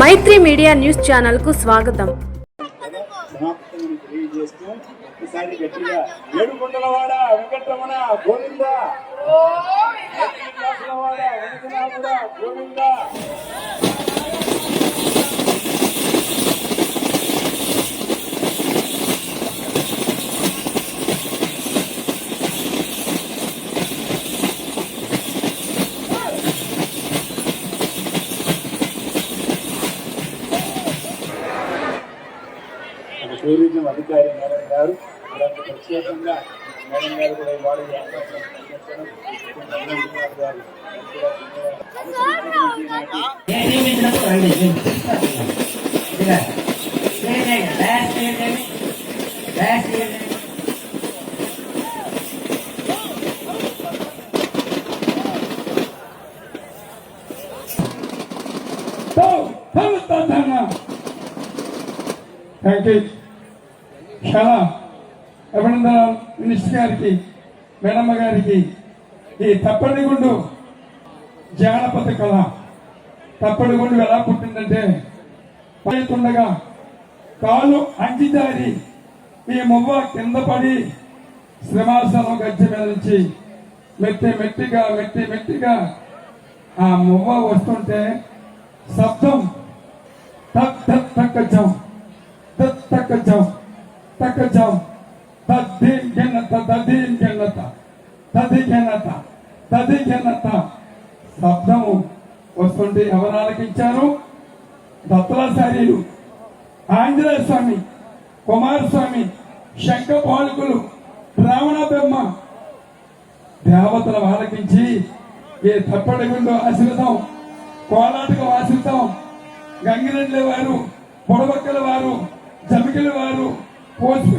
మైత్రి media news channel కు స్వాగతం. Tourism అధికారి మేడం గారు అలాంటి ప్రత్యేకంగా మేడం గారు కూడా ఇవాళ చాలా అభినందనలు మినిస్టర్ గారికి, మేడమ్మ గారికి. ఈ తప్పడిగుండు జానపద కళ, తప్పడిగుండు ఎలా పుట్టిందంటే పైతుండగా కాలు అంకిదారి ఈ మువ్వ కింద పడి శ్రమాసనం గజ్జె మీద నుంచి మెట్టిగా ఆ మువ్వ వస్తుంటే శబ్దం తక్కజం శబ్దము వస్తుంటే ఎవరు ఆలకించారు? దత్తలాచార్యులు, ఆంజనేయ స్వామి, కుమారస్వామి, శంఖ పాలకులు, రావణ బెమ్మ దేవతలు ఆలకించి ఈ తప్పడిగుండు ఆశ్రితం, కోలాటకు ఆశ్రితం, గంగిరెడ్ల వారు, పొడబక్కల వారు, జమికల వారు, పోస్ట్